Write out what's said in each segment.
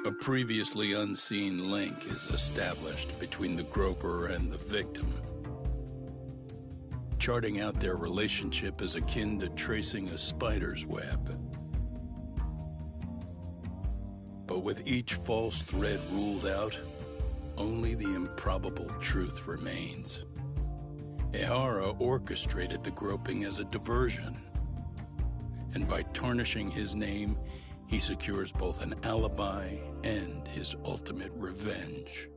A previously unseen link is established between the groper and the victim. Charting out their relationship is akin to tracing a spider's web. But with each false thread ruled out, only the improbable truth remains. Ehara orchestrated the groping as a diversion, and by tarnishing his name, he secures both an alibi and his ultimate revenge.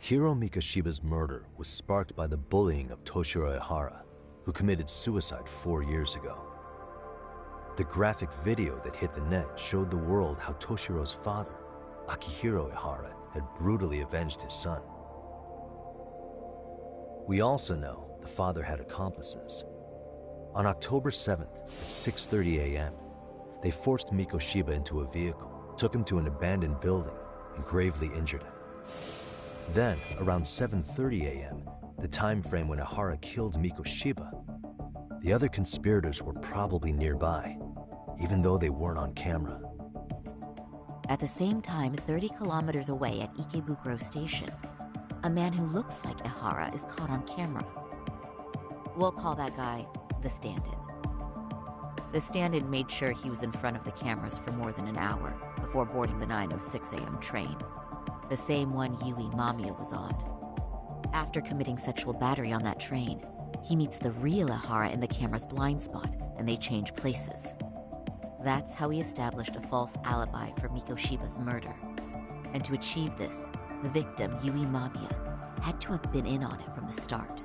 Hiro Mikoshiba's murder was sparked by the bullying of Toshiro Ehara, who committed suicide 4 years ago. The graphic video that hit the net showed the world how Toshiro's father, Akihiro Ehara, had brutally avenged his son. We also know the father had accomplices. On October 7th at 6:30 a.m., they forced Mikoshiba into a vehicle, took him to an abandoned building, and gravely injured him. Then, around 7:30 a.m., the time frame when Ehara killed Mikoshiba, the other conspirators were probably nearby, even though they weren't on camera. At the same time, 30 kilometers away at Ikebukuro Station, a man who looks like Ehara is caught on camera. We'll call that guy the stand-in. The stand-in made sure he was in front of the cameras for more than an hour before boarding the 9:06 a.m. train, the same one Yui Mamiya was on. After committing sexual battery on that train, he meets the real Ehara in the camera's blind spot, and they change places. That's how he established a false alibi for Mikoshiba's murder. And to achieve this, the victim, Yui Mamiya, had to have been in on it from the start.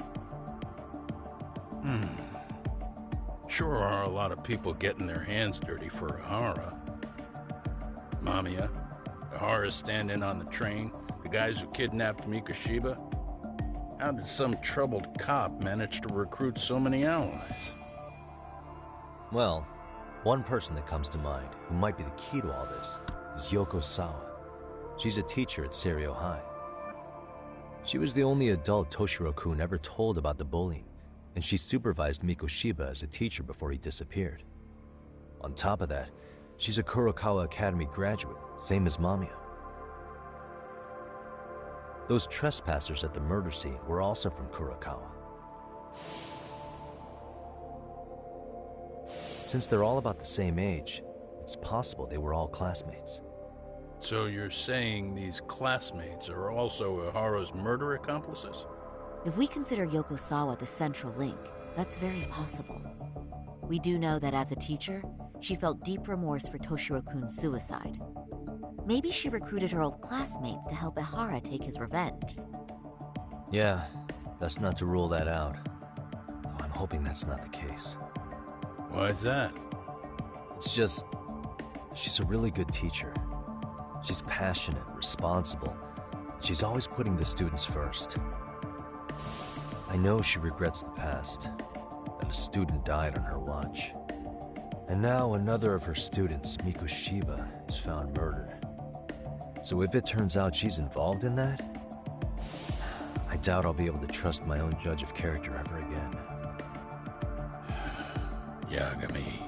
Sure are a lot of people getting their hands dirty for Ehara. Mamiya, Ehara's stand-in on the train, the guys who kidnapped Mikoshiba. How did some troubled cop manage to recruit so many allies? Well, one person that comes to mind who might be the key to all this is Yoko Sawa. She's a teacher at Seiryo High. She was the only adult Toshiro-kun ever told about the bullying, and she supervised Mikoshiba as a teacher before he disappeared. On top of that, she's a Kurokawa Academy graduate, same as Mamiya. Those trespassers at the murder scene were also from Kurokawa. Since they're all about the same age, it's possible they were all classmates. So you're saying these classmates are also Ehara's murder accomplices? If we consider Yoko Sawa the central link, that's very possible. We do know that as a teacher, she felt deep remorse for Toshiro-kun's suicide. Maybe she recruited her old classmates to help Ehara take his revenge. Yeah, that's not to rule that out. Though I'm hoping that's not the case. Why's that? It's just, she's a really good teacher. She's passionate, responsible, and she's always putting the students first. I know she regrets the past, that a student died on her watch. And now another of her students, Mikoshiba, is found murdered. So if it turns out she's involved in that, I doubt I'll be able to trust my own judge of character ever again. Yagami.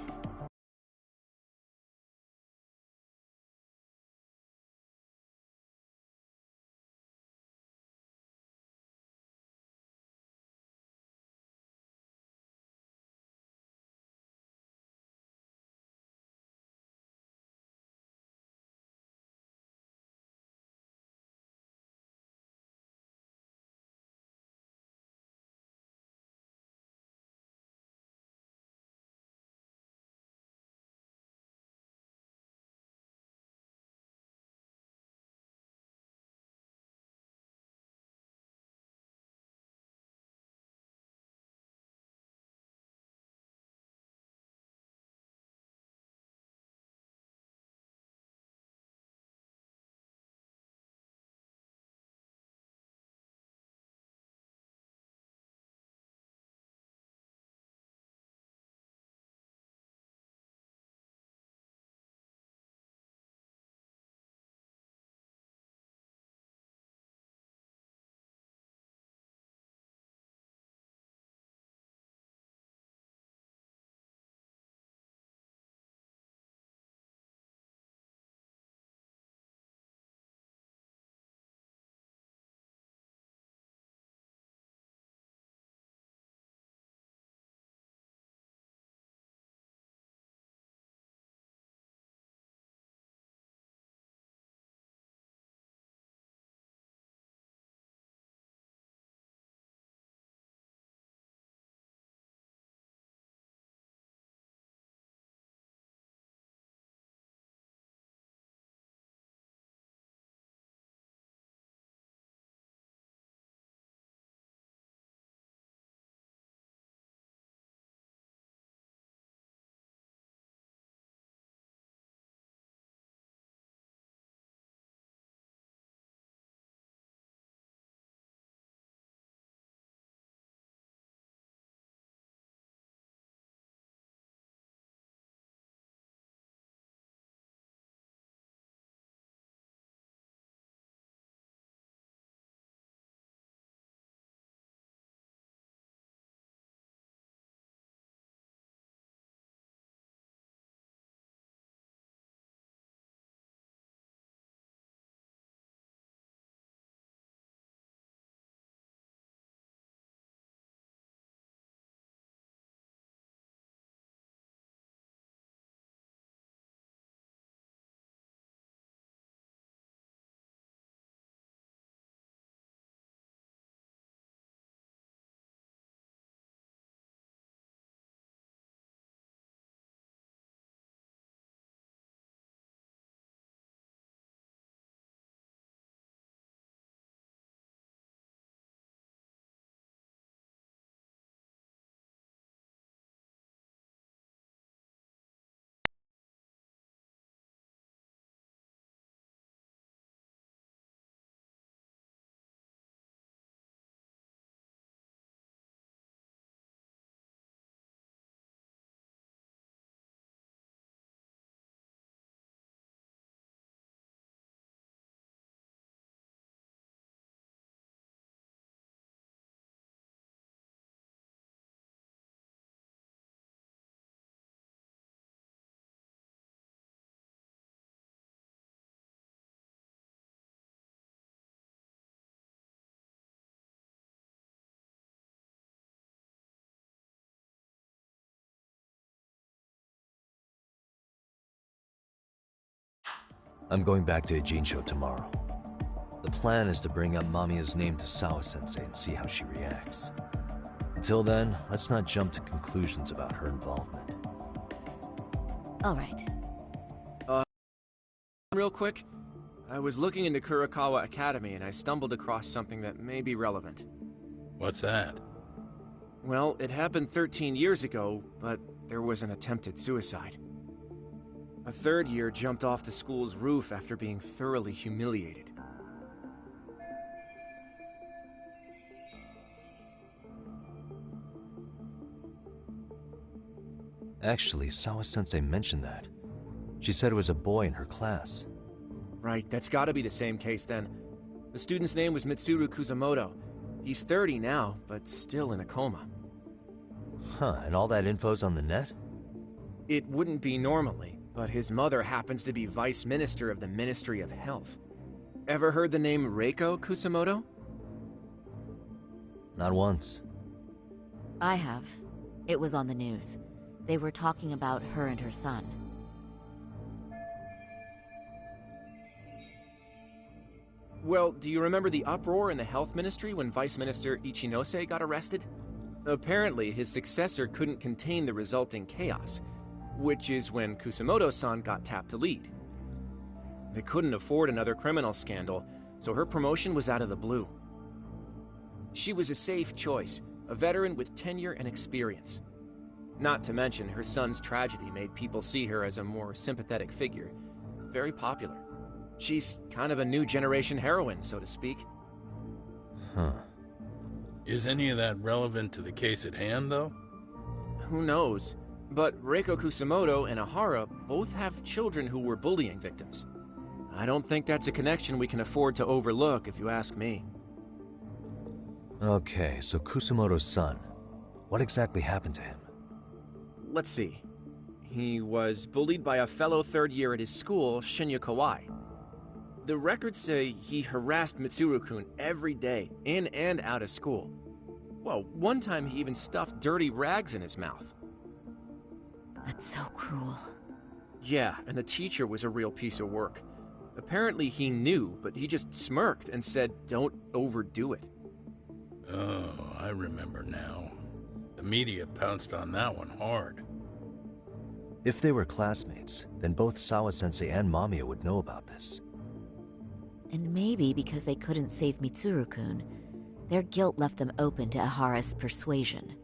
I'm going back to Ijincho tomorrow. The plan is to bring up Mamiya's name to Sawa-sensei and see how she reacts. Until then, let's not jump to conclusions about her involvement. All right. Real quick, I was looking into Kurakawa Academy and I stumbled across something that may be relevant. What's that? Well, it happened 13 years ago, but there was an attempted suicide. A third year jumped off the school's roof after being thoroughly humiliated. Actually, Sawa-sensei mentioned that. She said it was a boy in her class. Right, that's gotta be the same case then. The student's name was Mitsuru Kusamoto. He's 30 now, but still in a coma. Huh, and all that info's on the net? It wouldn't be normally, but his mother happens to be Vice Minister of the Ministry of Health. Ever heard the name Reiko Kusamoto? Not once. I have. It was on the news. They were talking about her and her son. Well, do you remember the uproar in the health ministry when Vice Minister Ichinose got arrested? Apparently, his successor couldn't contain the resulting chaos, which is when Kusamoto-san got tapped to lead. They couldn't afford another criminal scandal, so her promotion was out of the blue. She was a safe choice, a veteran with tenure and experience. Not to mention, her son's tragedy made people see her as a more sympathetic figure. Very popular. She's kind of a new generation heroine, so to speak. Huh. Is any of that relevant to the case at hand, though? Who knows? But Reiko Kusamoto and Ahara both have children who were bullying victims. I don't think that's a connection we can afford to overlook, if you ask me. Okay, so Kusamoto's son. What exactly happened to him? Let's see. He was bullied by a fellow third year at his school, Shinya Kawai. The records say he harassed Mitsuru-kun every day, in and out of school. Well, one time he even stuffed dirty rags in his mouth. That's so cruel. Yeah, and the teacher was a real piece of work. Apparently he knew, but he just smirked and said, "Don't overdo it." Oh, I remember now. The media pounced on that one hard. If they were classmates, then both Sawa-sensei and Mamiya would know about this. And maybe because they couldn't save Mitsuru-kun, their guilt left them open to Ahara's persuasion.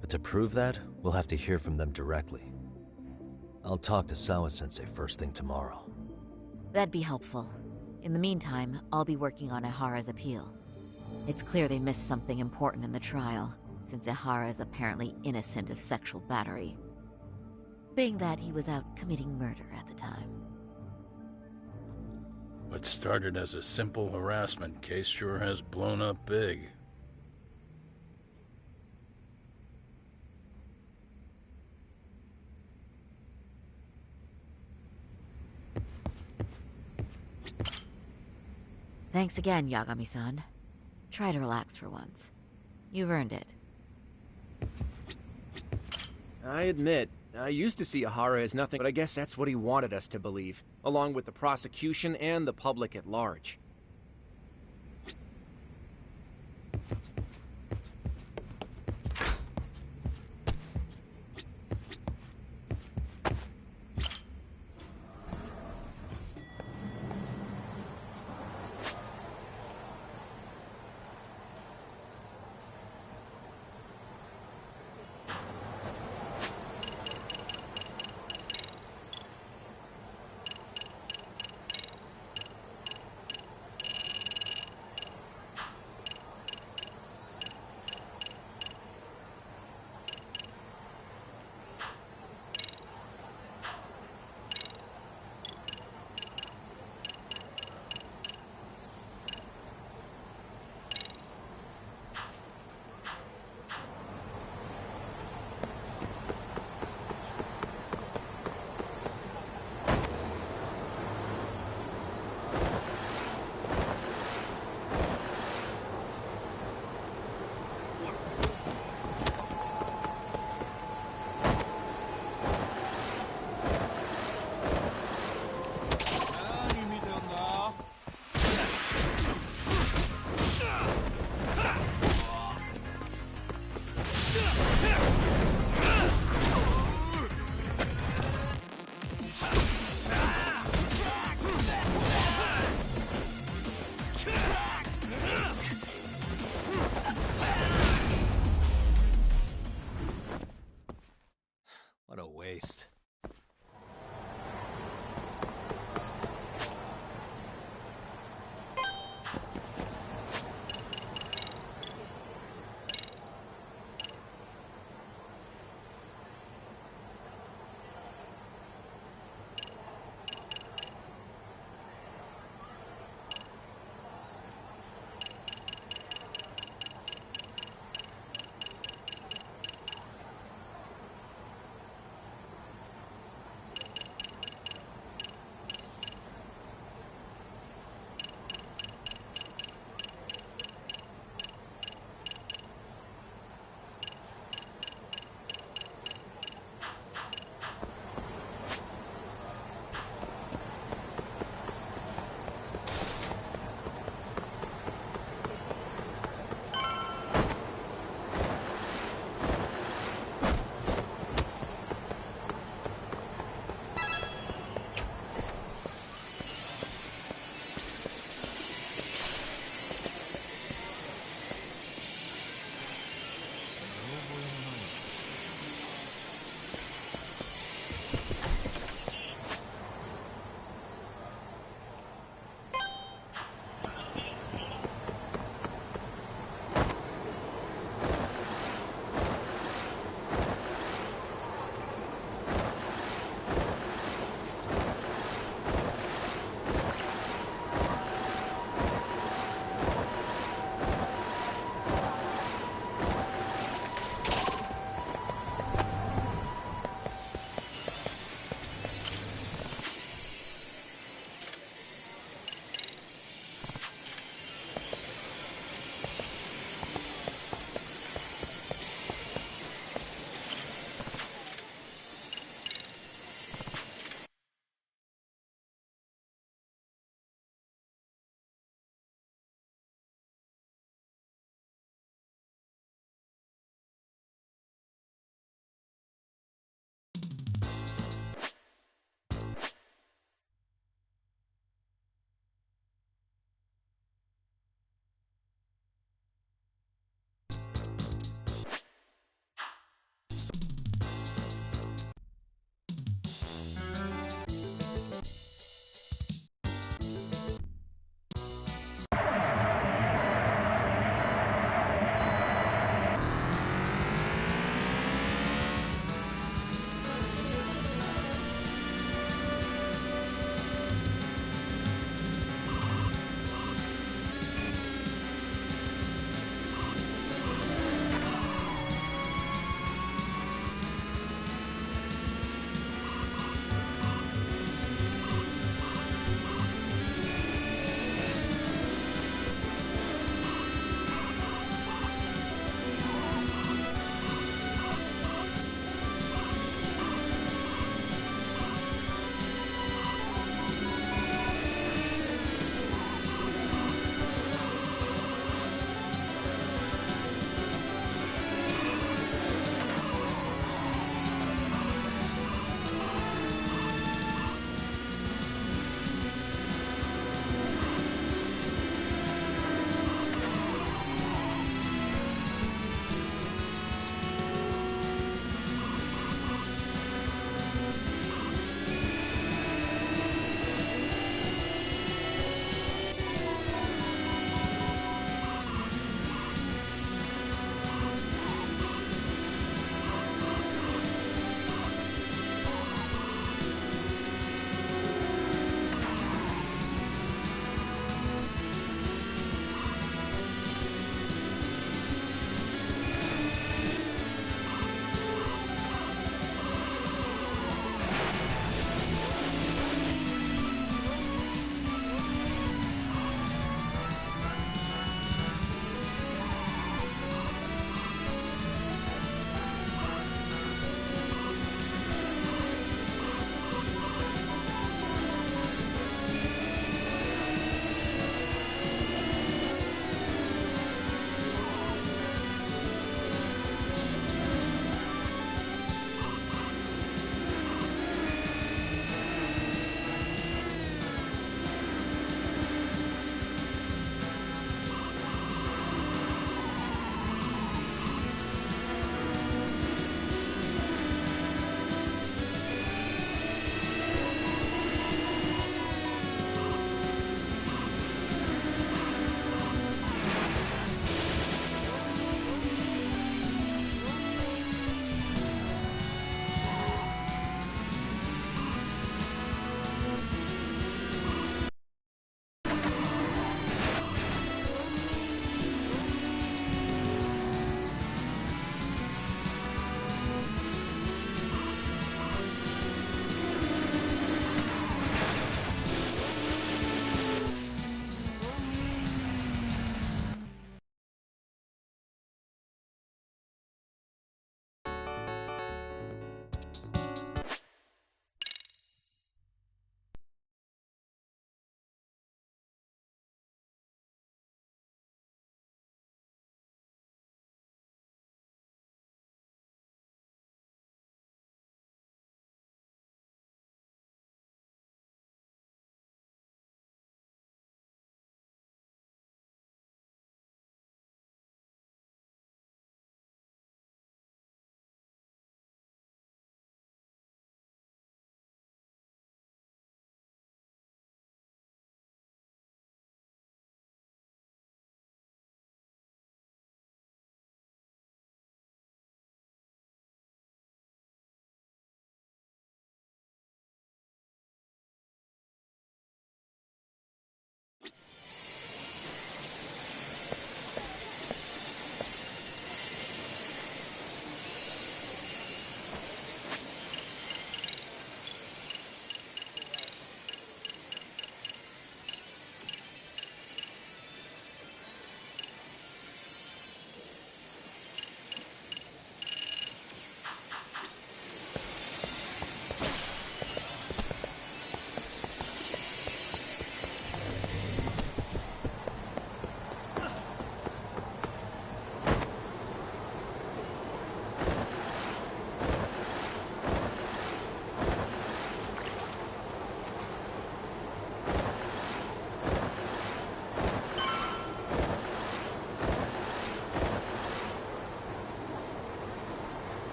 But to prove that, we'll have to hear from them directly. I'll talk to Sawa-sensei first thing tomorrow. That'd be helpful. In the meantime, I'll be working on Ahara's appeal. It's clear they missed something important in the trial, since Ahara is apparently innocent of sexual battery. Being that he was out committing murder at the time. What started as a simple harassment case sure has blown up big. Thanks again, Yagami-san. Try to relax for once. You've earned it. I admit, I used to see Ahara as nothing, but I guess that's what he wanted us to believe, along with the prosecution and the public at large.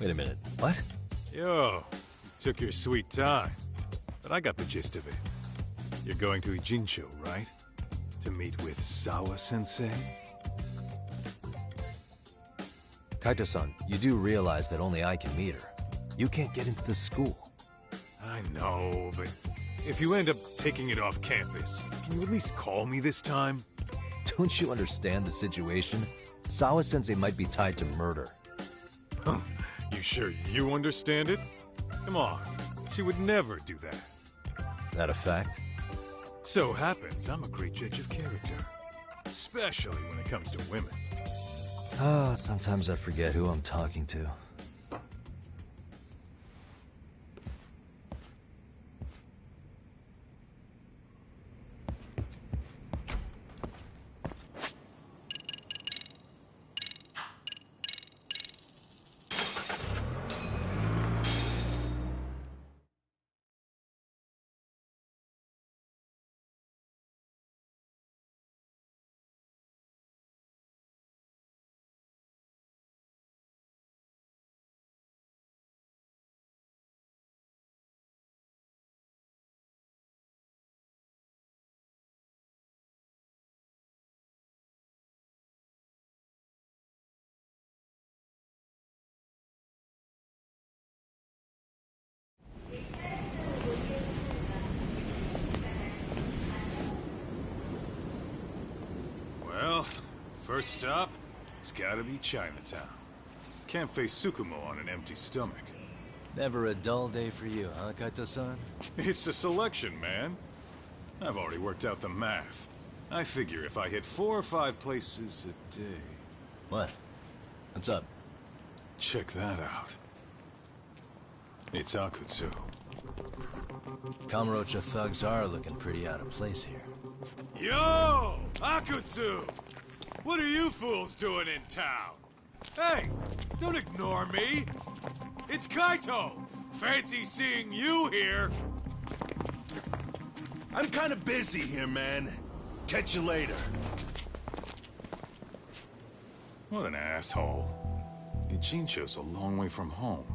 Wait a minute, what? Yo, you took your sweet time. But I got the gist of it. You're going to Ijincho, right? To meet with Sawa-sensei? Kaito-san, you do realize that only I can meet her. You can't get into the school. I know, but if you end up taking it off campus, can you at least call me this time? Don't you understand the situation? Sawa-sensei might be tied to murder. You sure you understand it? Come on, she would never do that. That a fact? So happens I'm a great judge of character. Especially when it comes to women. Sometimes I forget who I'm talking to. Well, first stop, it's gotta be Chinatown. Can't face Tsukumo on an empty stomach. Never a dull day for you, huh, Kaito-san? It's the selection, man. I've already worked out the math. I figure if I hit 4 or 5 places a day... What? What's up? Check that out. It's Akutsu. Kamurocho thugs are looking pretty out of place here. Yo! Akutsu! What are you fools doing in town? Hey, don't ignore me! It's Kaito! Fancy seeing you here! I'm kinda busy here, man. Catch you later. What an asshole. Ijincho's a long way from home.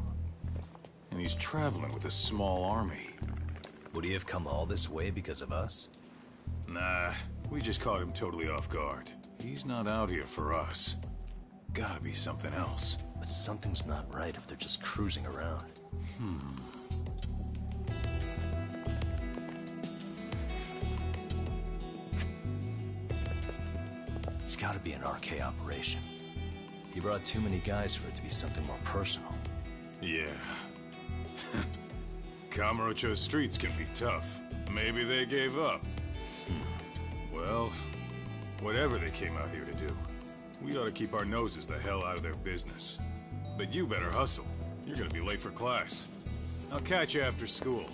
And he's traveling with a small army. Would he have come all this way because of us? Nah, we just caught him totally off guard. He's not out here for us. Gotta be something else. But something's not right if they're just cruising around. It's gotta be an RK operation. He brought too many guys for it to be something more personal. Yeah. Kamurocho streets can be tough. Maybe they gave up. Well, whatever they came out here to do, we ought to keep our noses the hell out of their business. But you better hustle. You're gonna be late for class. I'll catch you after school.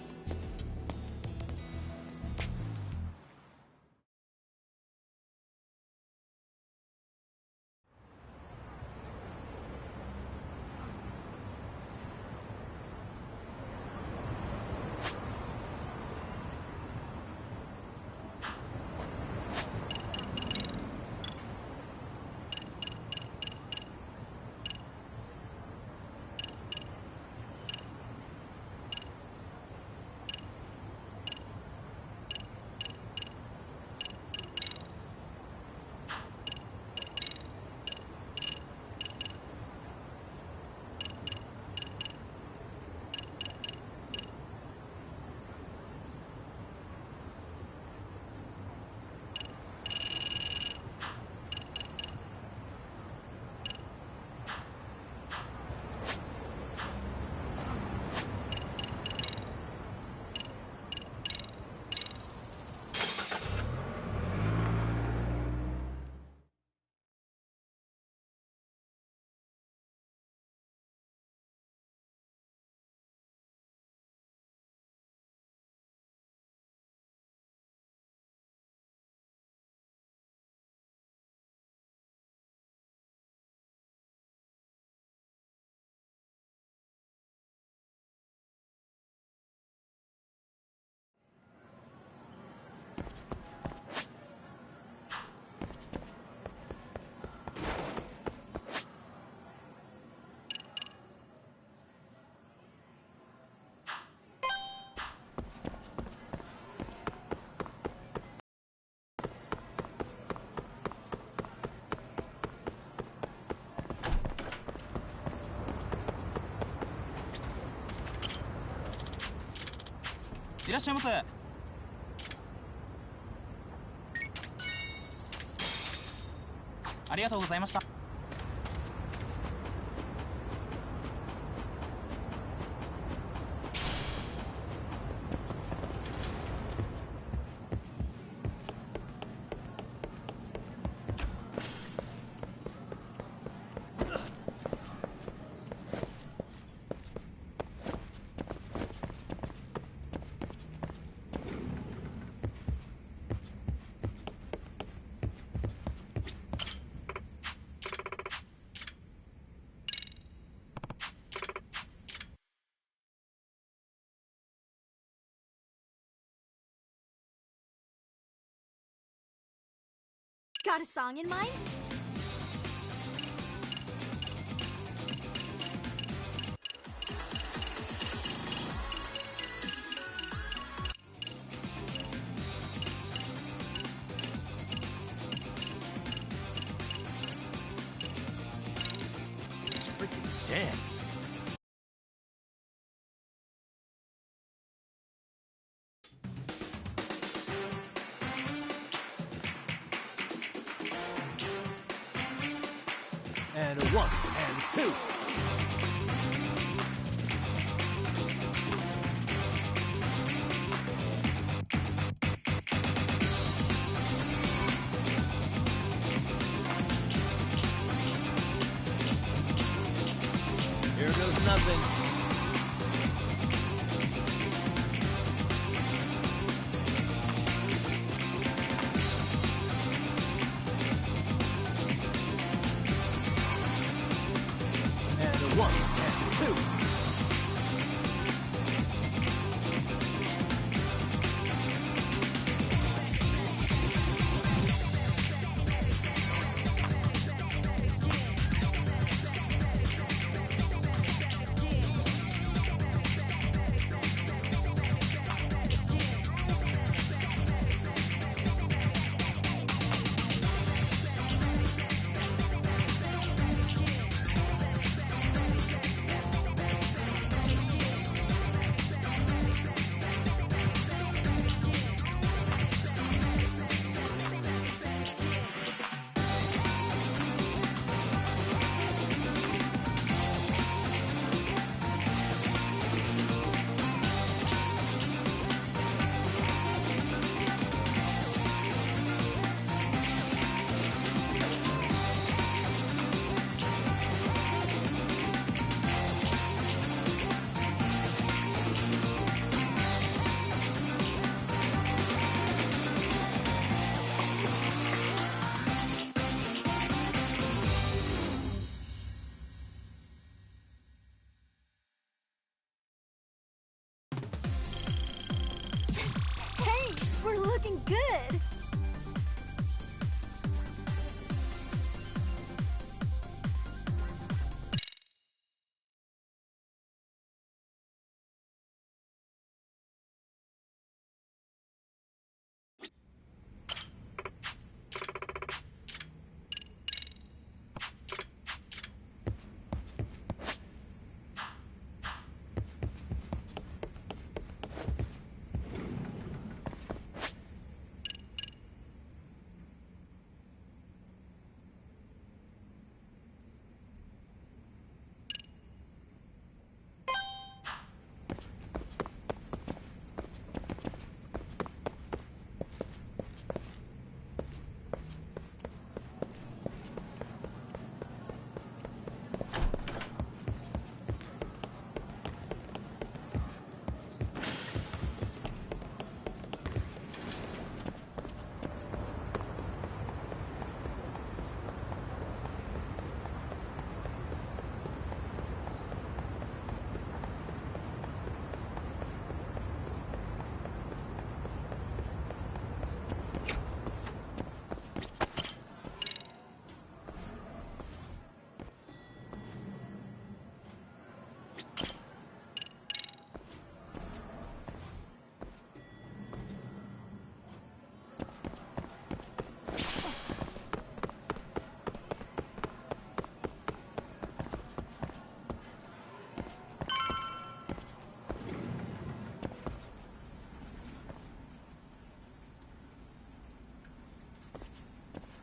いらっしゃいませ。ありがとうございました。Got a song in mind? It's freaking dance. And a 1 and 2. Here goes nothing. And a 1 and 2.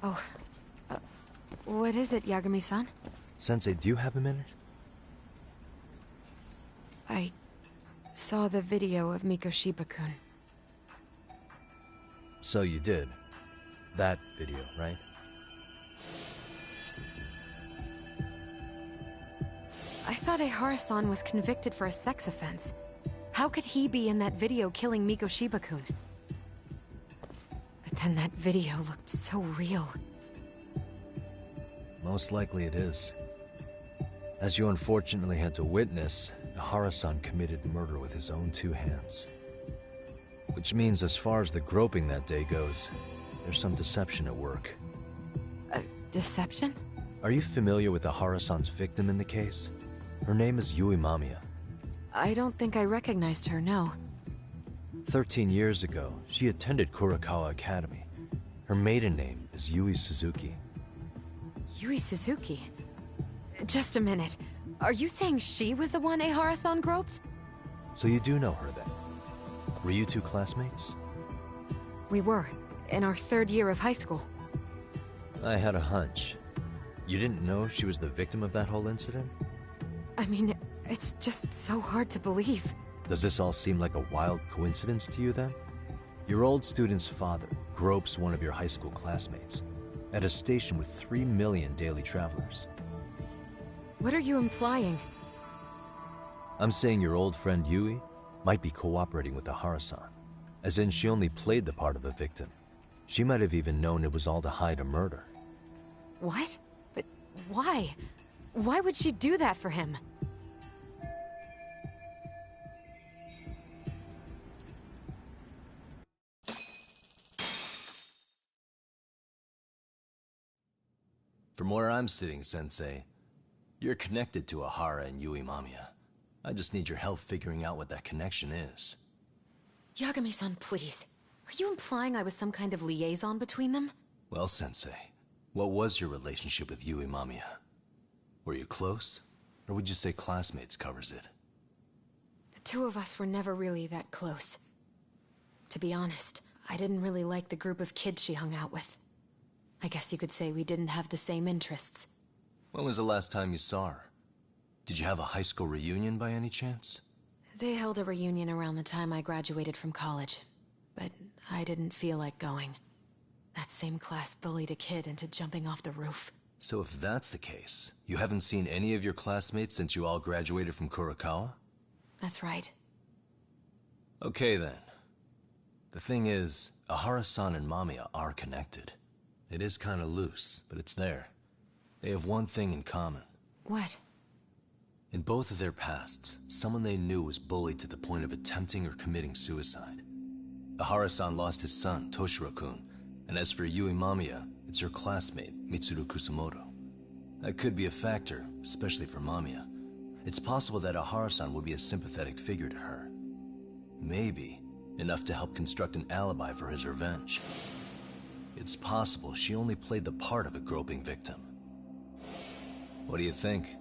Oh, what is it, Yagami-san? Sensei, do you have a minute? I saw the video of Mikoshiba-kun. So you did. That video, right? I thought Ehara-san was convicted for a sex offense. How could he be in that video killing Mikoshiba-kun? But then that video looked so real. Most likely it is. As you unfortunately had to witness, Ehara-san committed murder with his own two hands. Which means as far as the groping that day goes, there's some deception at work. Deception? Are you familiar with Ehara-san's victim in the case? Her name is Yui Mamiya. I don't think I recognized her, no. 13 years ago, she attended Kurakawa Academy. Her maiden name is Yui Suzuki. Yui Suzuki? Just a minute. Are you saying she was the one Ehara-san groped? So you do know her then? Were you two classmates? We were, in our 3rd year of high school. I had a hunch. You didn't know she was the victim of that whole incident? I mean, it's just so hard to believe. Does this all seem like a wild coincidence to you then? Your old student's father gropes one of your high school classmates at a station with 3 million daily travelers. What are you implying? I'm saying your old friend Yui might be cooperating with Ehara-san, as in she only played the part of a victim. She might have even known it was all to hide a murder. What? But why? Why would she do that for him? From where I'm sitting, Sensei, you're connected to Ehara and Yui Mamiya. I just need your help figuring out what that connection is. Yagami-san, please. Are you implying I was some kind of liaison between them? Well, Sensei, what was your relationship with Yui Mamiya? Were you close? Or would you say classmates covers it? The two of us were never really that close. To be honest, I didn't really like the group of kids she hung out with. I guess you could say we didn't have the same interests. When was the last time you saw her? Did you have a high school reunion by any chance? They held a reunion around the time I graduated from college, but I didn't feel like going. That same class bullied a kid into jumping off the roof. So if that's the case, you haven't seen any of your classmates since you all graduated from Kurakawa? That's right. Okay then. The thing is, Ehara-san and Mamiya are connected. It is kinda loose, but it's there. They have one thing in common. What? In both of their pasts, someone they knew was bullied to the point of attempting or committing suicide. Ehara-san lost his son, Toshiro-kun, and as for Yui Mamiya, it's her classmate, Mitsuru Kusamoto. That could be a factor, especially for Mamiya. It's possible that Ehara-san would be a sympathetic figure to her. Maybe enough to help construct an alibi for his revenge. It's possible she only played the part of a groping victim. What do you think?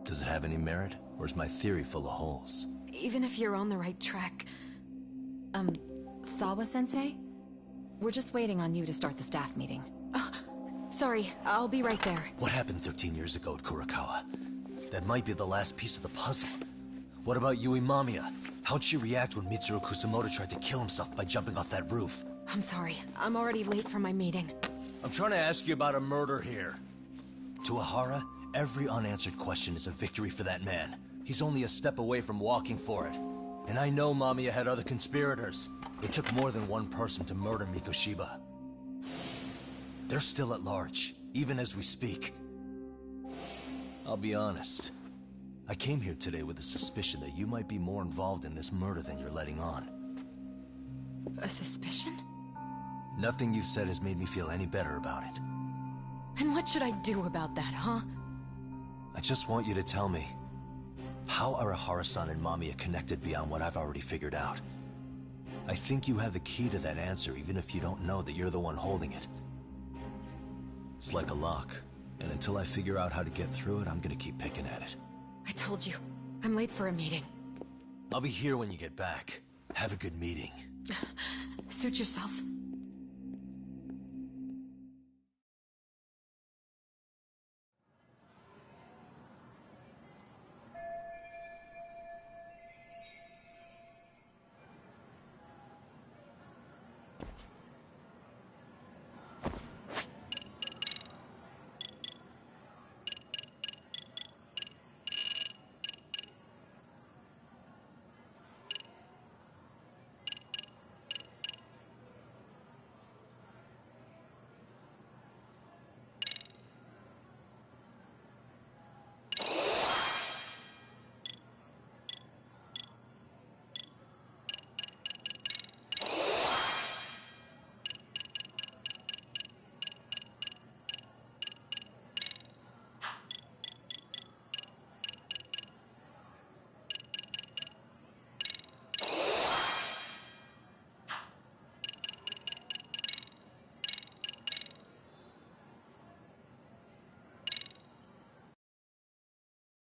Does it have any merit, or is my theory full of holes? Even if you're on the right track... Sawa-sensei? We're just waiting on you to start the staff meeting. Sorry, I'll be right there. What happened 13 years ago at Kurakawa? That might be the last piece of the puzzle. What about Yui Mamiya? How'd she react when Mitsuru Kusamoto tried to kill himself by jumping off that roof? I'm sorry, I'm already late for my meeting. I'm trying to ask you about a murder here. To Ehara, every unanswered question is a victory for that man. He's only a step away from walking for it. And I know Mamiya had other conspirators. It took more than one person to murder Mikoshiba. They're still at large, even as we speak. I'll be honest. I came here today with the suspicion that you might be more involved in this murder than you're letting on. A suspicion? Nothing you've said has made me feel any better about it. And what should I do about that, huh? I just want you to tell me, how are Ehara-san and Mamiya connected beyond what I've already figured out? I think you have the key to that answer, even if you don't know that you're the one holding it. It's like a lock, and until I figure out how to get through it, I'm gonna keep picking at it. I told you, I'm late for a meeting. I'll be here when you get back. Have a good meeting. Suit yourself.